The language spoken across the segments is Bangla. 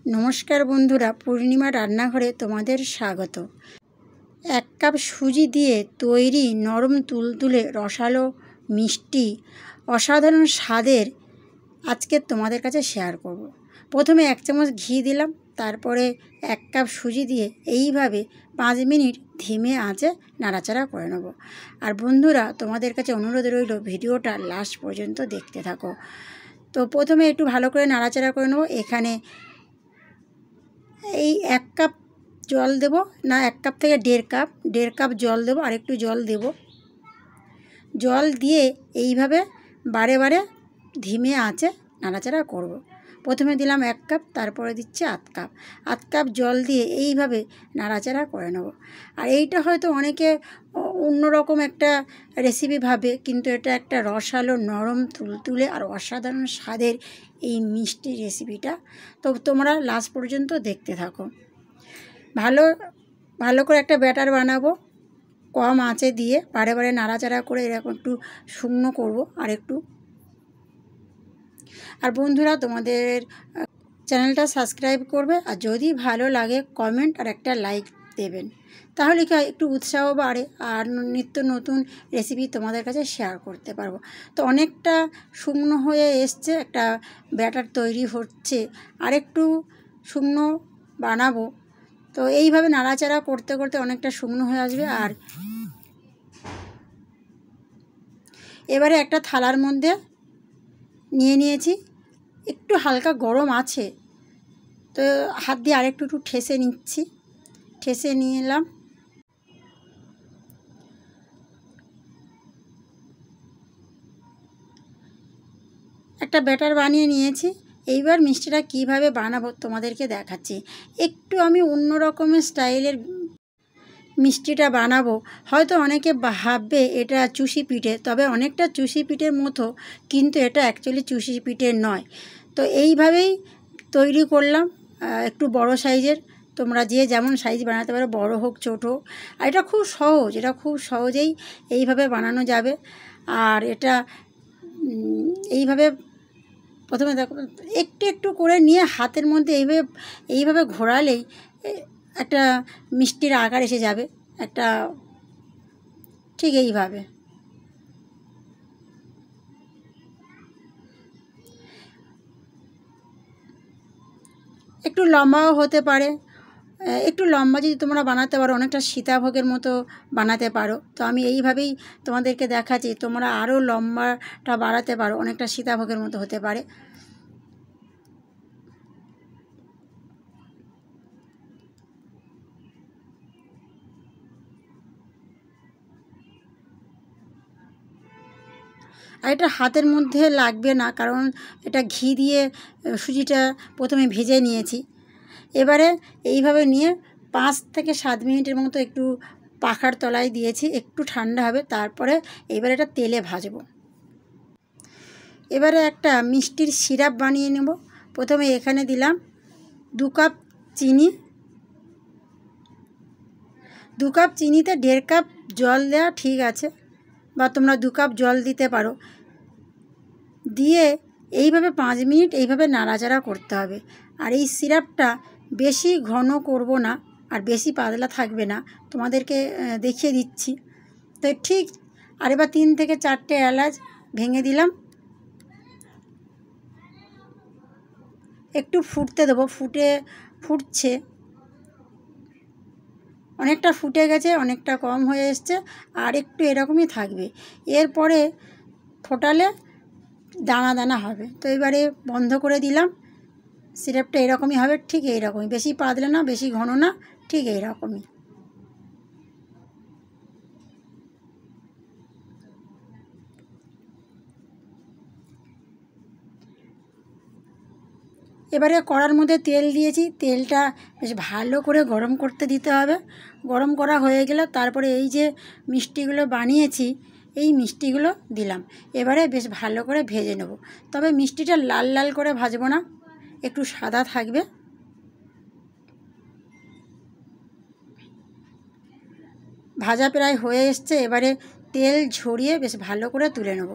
নমস্কার বন্ধুরা, পূর্ণিমা রান্নাঘরে তোমাদের স্বাগত। 1 কাপ সুজি দিয়ে তৈরি নরম তুলতুলে রসালো মিষ্টি অসাধারণ স্বাদের আজকে তোমাদের কাছে শেয়ার করব। প্রথমে 1 চামচ ঘি দিলাম, তারপরে 1 কাপ সুজি দিয়ে এইভাবে 5 মিনিট ধিমে আঁচে নাড়াচাড়া করে নেব। আর বন্ধুরা, তোমাদের কাছে অনুরোধ রইল ভিডিওটা লাস্ট পর্যন্ত দেখতে থাকো। তো প্রথমে একটু ভালো করে নাড়াচাড়া করে নেব। এখানে এই 1 কাপ জল দেব, না 1 কাপ থেকে 1.5 কাপ জল দেব, আর একটু জল দেব। জল দিয়ে এইভাবে বারে বারে ধিমে আঁচে নাড়াচাড়া করব। প্রথমে দিলাম 1 কাপ, তারপরে দিচ্ছি আধ কাপ জল দিয়ে এইভাবে নাড়াচাড়া করে নেব। আর এইটা হয়তো অনেকে অন্যরকম একটা রেসিপি ভাবে, কিন্তু এটা একটা রসালো নরম তুলতুলে আর অসাধারণ স্বাদের এই মিষ্টি রেসিপিটা। তো তোমরা লাস্ট পর্যন্ত দেখতে থাকো। ভালো করে একটা ব্যাটার বানাবো, কম আঁচে দিয়ে বারে বারে নাড়াচাড়া করে এরকম একটু শুকনো করব। আর বন্ধুরা, তোমাদের চ্যানেলটা সাবস্ক্রাইব করবে, আর যদি ভালো লাগে কমেন্ট আর একটা লাইক দেবেন, তাহলে কি একটু উৎসাহ বাড়ে আর নিত্য নতুন রেসিপি তোমাদের কাছে শেয়ার করতে পারবো। তো অনেকটা শুকনো হয়ে এসছে, একটা ব্যাটার তৈরি হচ্ছে, আর একটু শুকনো বানাবো। তো এইভাবে নাড়াচাড়া করতে করতে অনেকটা শুকনো হয়ে আসবে। আর এবারে একটা থালার মধ্যে নিয়ে নিয়েছি, একটু হালকা গরম আছে, তো হাত দিয়ে আরেকটু ঠেসে নিচ্ছি। ঠেসে নিয়ে এলাম। একটা ব্যাটার বানিয়ে নিয়েছি। এইবার মিষ্টিটা কিভাবে বানাবো তোমাদেরকে দেখাচ্ছি। একটু আমি অন্য রকমের স্টাইলের মিষ্টিটা বানাবো। হয়তো অনেকে ভাববে এটা চুষি পিঠে, তবে অনেকটা চুষি পিঠের মতো, কিন্তু এটা অ্যাকচুয়ালি চুষি পিঠে নয়। তো এইভাবেই তৈরি করলাম, একটু বড় সাইজের। তোমরা যে যেমন সাইজ বানাতে পারো, বড় হোক ছোট হোক। আর এটা খুব সহজ, এটা খুব সহজেই এইভাবে বানানো যাবে। আর এটা এইভাবে প্রথমে দেখো, একটু একটু করে নিয়ে হাতের মধ্যে এইভাবে ঘোরালেই একটা মিষ্টির আকার এসে যাবে, একটা ঠিক এইভাবে। একটু লম্বাও হতে পারে, একটু লম্বা যদি তোমরা বানাতে পারো, অনেকটা সীতাভোগের মতো বানাতে পারো। তো আমি এইভাবেই তোমাদেরকে দেখাচ্ছি, তোমরা আরও লম্বাটা বাড়াতে পারো, অনেকটা সীতাভোগের মতো হতে পারে। আর এটা হাতের মধ্যে লাগবে না, কারণ এটা ঘি দিয়ে সুজিটা প্রথমে ভেজে নিয়েছি। এবারে এইভাবে নিয়ে 5 থেকে 7 মিনিটের মতো একটু পাখার তলায় দিয়েছি, একটু ঠান্ডা হবে, তারপরে এবারে এটা তেলে ভাজবো। এবারে একটা মিষ্টির সিরাপ বানিয়ে নেব। প্রথমে এখানে দিলাম 2 কাপ চিনি। 2 কাপ চিনিতে 1.5 কাপ জল দেওয়া ঠিক আছে, বা তোমরা 2 কাপ জল দিতে পারো। দিয়ে এইভাবে 5 মিনিট এইভাবে নাড়াচাড়া করতে হবে। আর এই সিরাপটা বেশি ঘন করব না, আর বেশি পাতলা থাকবে না, তোমাদেরকে দেখিয়ে দিচ্ছি। তো ঠিক। আর এবার 3 থেকে 4টে এলাচ ভেঙে দিলাম। একটু ফুটতে দেবো। ফুটছে, অনেকটা ফুটে গেছে, অনেকটা কম হয়ে এসছে, আর একটু এরকমই থাকবে। এরপরে ফোটালে দানা দানা হবে। তো এবারে বন্ধ করে দিলাম। সিরাপটা এরকমই হবে, ঠিক এইরকমই, বেশি পাতলা না, বেশি ঘন না, ঠিক এইরকমই। এবারে কড়ার মধ্যে তেল দিয়েছি, তেলটা বেশ ভালো করে গরম করতে দিতে হবে। গরম করা হয়ে গেলে তারপরে এই যে মিষ্টিগুলো বানিয়েছি, এই মিষ্টিগুলো দিলাম। এবারে বেশ ভালো করে ভেজে নেব। তবে মিষ্টিটা লাল লাল করে ভাজবো না, একটু সাদা থাকবে। ভাজা প্রায় হয়ে এসছে, এবারে তেল ঝরিয়ে বেশ ভালো করে তুলে নেব।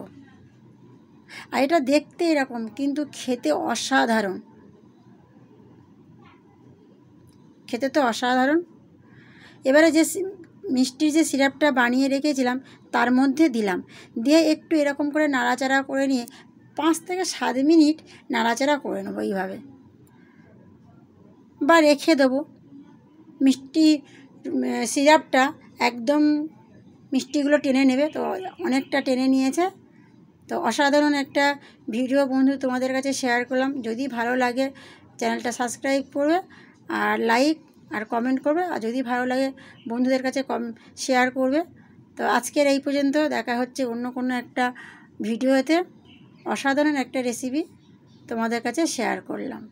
আর এটা দেখতে এরকম, কিন্তু খেতে অসাধারণ। খেতে তো অসাধারণ। এবারে যে মিষ্টির যে সিরাপটা বানিয়ে রেখেছিলাম তার মধ্যে দিলাম, দিয়ে একটু এরকম করে নাড়াচাড়া করে নিয়ে 5 থেকে 7 মিনিট নাড়াচাড়া করে নেবো এইভাবে, বা রেখে দেবো। মিষ্টি সিরাপটা একদম মিষ্টিগুলো টেনে নেবে, তো অনেকটা টেনে নিয়েছে। তো অসাধারণ একটা ভিডিও বন্ধু তোমাদের কাছে শেয়ার করলাম। যদি ভালো লাগে চ্যানেলটা সাবস্ক্রাইব করবে, আর লাইক আর কমেন্ট করবে, আর যদি ভালো লাগে বন্ধুদের কাছে শেয়ার করবে। তো আজকের এই পর্যন্ত, দেখা হচ্ছে অন্য কোনো একটা ভিডিওতে। অসাধারণ একটা রেসিপি তোমাদের কাছে শেয়ার করলাম।